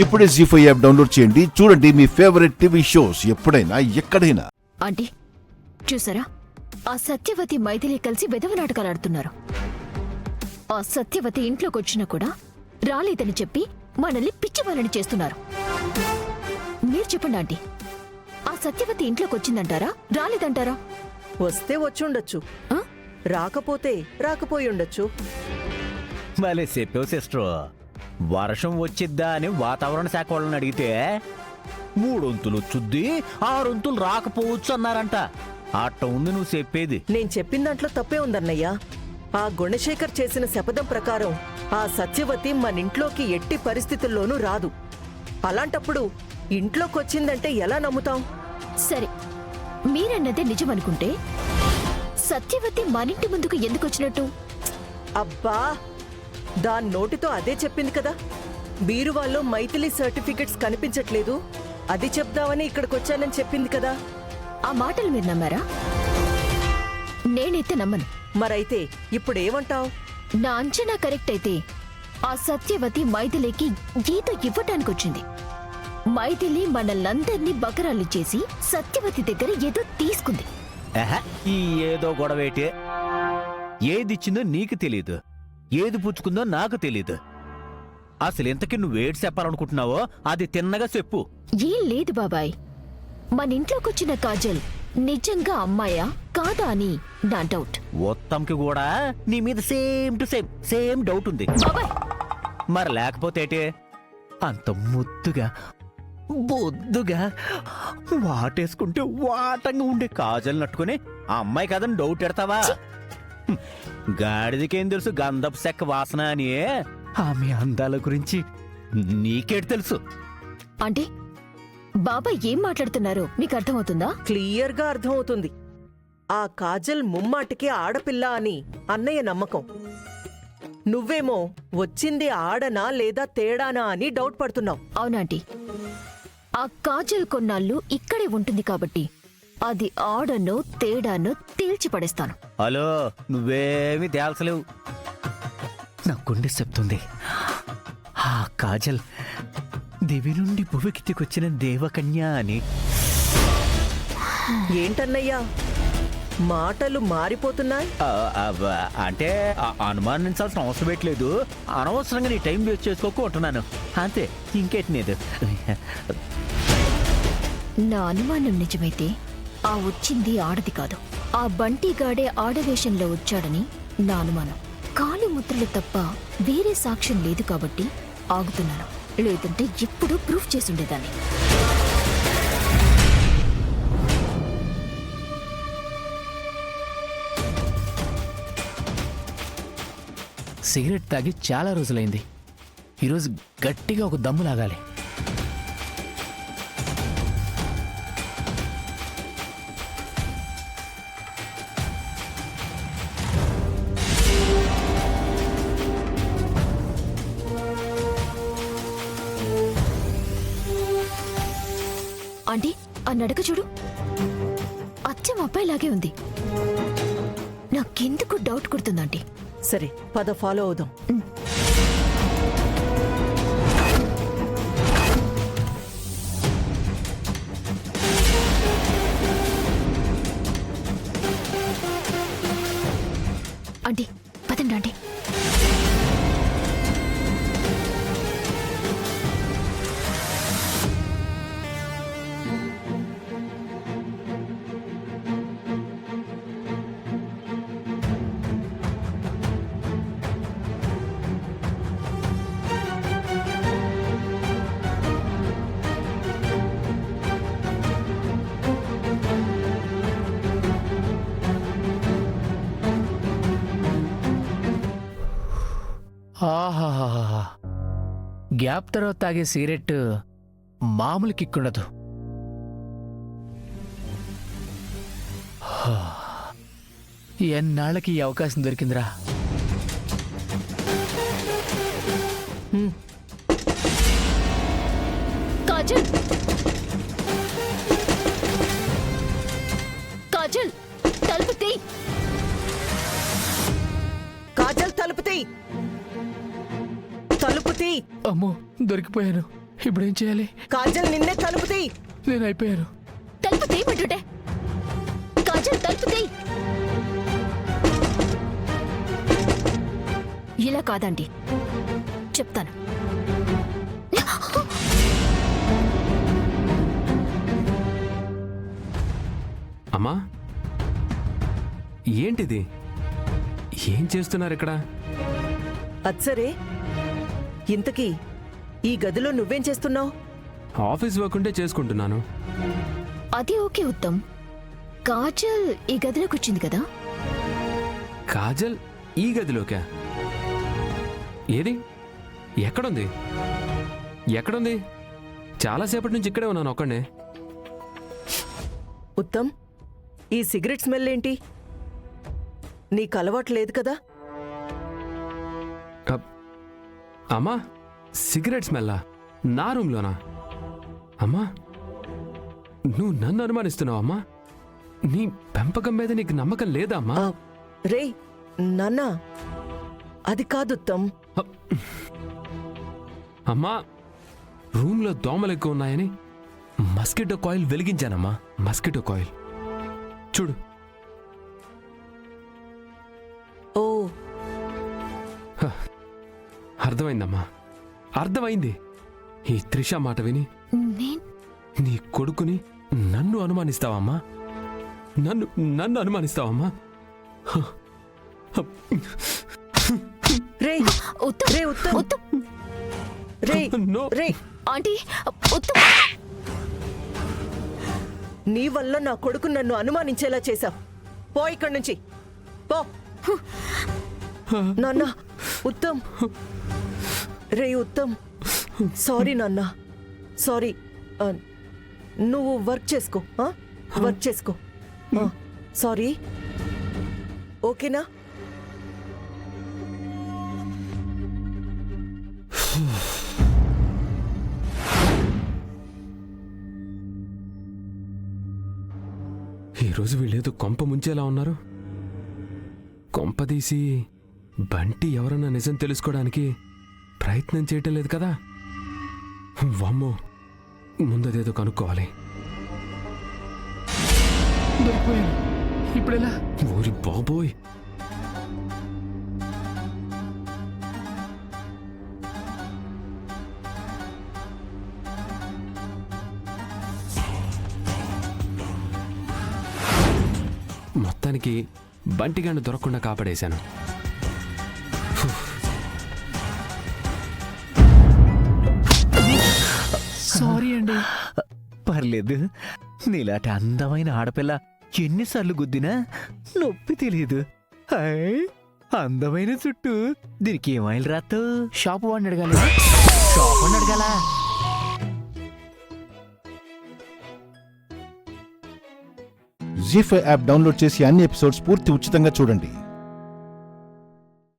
ఇప్పుడే జీ5 app download చేయండి. చూడండి మీ ఫేవరెట్ టీవీ షోస్ ఎప్పుడైనా ఎక్కడైనా. ఆంటీ చూసారా, ఆ సత్యవతి మైథిలి కలిసి వెధవ నాటకాలు ఆడుతున్నారు. ఆ సత్యవతి ఇంట్లోకొచ్చినా కూడా రాలేదని చెప్పి మనల్ని పిచ్చివాళ్ళని చేస్తున్నారు. మీరు చెప్పండి ఆంటీ, ఆ సత్యవతి ఇంట్లోకొచ్చిందంటారా రాలేదంటారా? వస్తే వచ్చుండొచ్చు, ఆ? రాకపోతే రాకపోయి ఉండొచ్చు. మళ్ళీ చెప్పావు సిస్టర్. వర్షం వచ్చిద్దా అని వాతావరణ శాఖ వాళ్ళని అడిగితే 3 వంతులు వచ్చుద్ది 6 వంతులు రాకపోవచ్చు అన్నారంట. అట్ట ఉంది నువ్వు చెప్పేది. నేను చెప్పిన దాంట్లో తప్పే ఉందన్నయ్యా. ఆ గుణశేఖర్ చేసిన శపథం ప్రకారం ఆ సత్యవతి మన ఇంట్లోకి ఎట్టి పరిస్థితుల్లోనూ రాదు. అలాంటప్పుడు ఇంట్లోకొచ్చిందంటే ఎలా నమ్ముతాం? సరే, మీరన్నదే నిజమనుకుంటే సత్యవతి మనింటి ముందుకు ఎందుకొచ్చినట్టు? అబ్బా, దాని నోటితో అదే చెప్పింది కదా. బీరువాల్లో మైథిలి సర్టిఫికెట్స్ కనిపించట్లేదు, అది చెప్దామని ఇక్కడికొచ్చానని చెప్పింది కదా. ఆ మాటలు మీరు నమ్మారా? నేనైతే నమ్మను. మరైతే ఇప్పుడేమంటావ్? నా అంచనా కరెక్ట్ అయితే ఆ సత్యవతి మైథిలికి ఏదో ఇవ్వటానికొచ్చింది. మైథిలి మనల్నందర్నీ బకరాలు చేసి సత్యవతి దగ్గర ఏదో తీసుకుంది. ఈ ఏదో గొడవేటే. ఏదిచ్చిందో నీకు తెలీదు, ఏది పుచ్చుకుందో నాకు తెలీదు. అసలు ఇంతకీ నువ్వేటి చెప్పాలనుకుంటున్నావో అది తిన్నగా చెప్పు. ఏం లేదు బాబాయ్, మన ఇంట్లోకొచ్చిన కాజల్ నిజంగా అమ్మాయా కాదా అని నా డౌట్. ఉత్తమ్కి కూడా నీ మీద సేమ్ టు సేమ్ డౌట్ ఉంది. బాబాయ్, మరి లేకపోతే ఏటే? అంత ముద్దుగా బొద్దుగా వాటేసుకుంటే వాటంగా ఉండే కాజల్ నట్టుకుని ఆ అమ్మాయి కదని డౌట్ ఎడతావా? గాడిదకేం తెలుసు గంధపు చెక్క వాసన అని. ఆమె అందాల గురించి నీకేటి తెలుసు? అంటే బాబాయ్ ఏం మాట్లాడుతున్నారో మీకు అర్థమవుతుందా? క్లియర్ గా అర్థమవుతుంది. ఆ కాజల్ ముమ్మాటికి ఆడపిల్ల అని అన్నయ్య నమ్మకం. నువ్వేమో వచ్చింది ఆడనా లేదా తేడానా అని డౌట్ పడుతున్నావు. అవునాంటీ, ఆ కాజల్ కొన్నాళ్ళు ఇక్కడే ఉంటుంది కాబట్టి అది ఆడనో తేడానో తేల్చి పడేస్తాను. హలో, నువ్వేమీ తేల్చలేవు. నా గుండె చెప్తుంది ఆ కాజల్ దివి నుండి భువికితికొచ్చిన దేవకన్య అని. ఏంటన్నయ్యా మాటలు మారిపోతున్నాయి? అంటే అనుమానించాల్సిన అవసరం పెట్టలేదు. అనవసరంగా నీ టైం వేస్ట్ చేసుకోకుంటున్నాను అంతే, ఇంకేటి లేదు. నా అనుమానం నిజమైతే ఆ వచ్చింది ఆడది కాదు, ఆ బంటిగాడే ఆడవేషంలో వచ్చాడని నా అనుమానం. కాలి ముద్రలు తప్ప వేరే సాక్ష్యం లేదు కాబట్టి ఆగుతున్నాను. లేదంటే ఎప్పుడూ ప్రూఫ్ చేసుండేదాన్ని. సిగరెట్ తాగి చాలా రోజులైంది. ఈరోజు గట్టిగా ఒక దమ్ము లాగాలి. ఆంటీ, ఆ నడక చూడు, అచ్చం అబ్బాయిలాగే ఉంది. నాకెందుకు డౌట్ కొడుతుందంటీ. సరే పద, ఫాలో అవుదాం. ఆంటీ పదండి ఆంటీ. ఆహాహా, గ్యాప్ తర్వాత తాగే సిగరెట్ మామూలు కిక్కుండదు. ఎన్నాళ్ళకి ఈ అవకాశం దొరికిందిరా. కాజల్, కాజల్ తలుపు తీ. కాజల్ తలుపు తీ. అమ్మో, దొరికిపోయాను. ఇప్పుడేం చేయాలి? కాజల్ నిన్నే తలుపు తీయ్. నేను అయిపోయాను. తలుపు తీయమంటుంటే కాజల్ తలుపు తీయ్. ఇలా కాదండి, చెప్తాను. అమ్మా, ఏంటిది? ఏం చేస్తున్నారు ఇక్కడ? అచ్చరే, ఇంతకీ ఈ గదిలో నువ్వేం చేస్తున్నావు? ఆఫీస్ వర్క్ ఉంటే చేసుకుంటున్నాను. అది ఓకే ఉత్తమ్. కాజల్ ఈ గదిలోకి వచ్చింది కదా. కాజల్ ఈ గదిలోకా? ఏది? ఎక్కడుంది? ఎక్కడుంది? చాలాసేపటి నుంచి ఇక్కడే ఉన్నాను ఒక్కడే. ఉత్తమ్, ఈ సిగరెట్ స్మెల్ ఏంటి? నీకు అలవాటు లేదు కదా? అమ్మా, సిగరెట్ స్మెల్లా? నా రూమ్లోనా? అమ్మా, నువ్వు నన్ను అనుమానిస్తున్నావు అమ్మా? నీ పెంపకం మీద నీకు నమ్మకం లేదా అమ్మా? రే నాన్న, అది కాదు ఉత్తమ్. అమ్మా, రూమ్లో దోమలు ఎక్కువ ఉన్నాయని మస్కిటో కాయిల్ వెలిగించానమ్మా. మస్కిటో కాయిల్ చూడు. ఓ, అర్థమైందమ్మా, అర్థమైంది. ఈ త్రిష మాట విని నేను నీ కొడుకుని నన్ను అనుమానిస్తావమ్మా? నన్ను నన్ను అనుమానిస్తావమ్మా? రే ఉత్తమ్, రే ఉత్తమ్, ఉత్తమ్, రే నో. రే, ఆంటీ, ఉత్తమ్. నీ వల్ల నా కొడుకు నన్ను అనుమానించేలా చేశావు. పో ఇక్కడి నుంచి, పో. నాన్న, ఉత్తమ్. రే ఉత్తమ్, సారీ నాన్న, సారీ. నువ్వు వర్క్ చేసుకో, వర్క్ చేసుకో. సారీ, ఓకేనా? ఈరోజు వీళ్ళేదో కొంప ముంచేలా ఉన్నారు. కొంపదీసి బంటి ఎవరన్నా నిజం తెలుసుకోవడానికి ప్రయత్నం చేయటం లేదు కదా? వామ్మో, ముందదేదో కనుక్కోవాలి. దొరికిపోయాను. ఇప్పుడెలా? ఓరి బాబోయ్, మొత్తానికి బంటిగాన్ని దొరకకుండా కాపాడేశాను. సారీ అండి. పర్లేదు. నీలాంటి అందమైన ఆడపిల్ల ఎన్నిసార్లు గుద్దినా నొప్పి తెలియదు. హాయ్, అందమైన చుట్టూ దీనికి ఏమైనా రాతో? షాప్ వాడిని అడగాలి. షాప్ వాడిని అడగాలా? జీ5 యాప్ డౌన్లోడ్ చేసి అన్ని ఎపిసోడ్స్ పూర్తి ఉచితంగా చూడండి.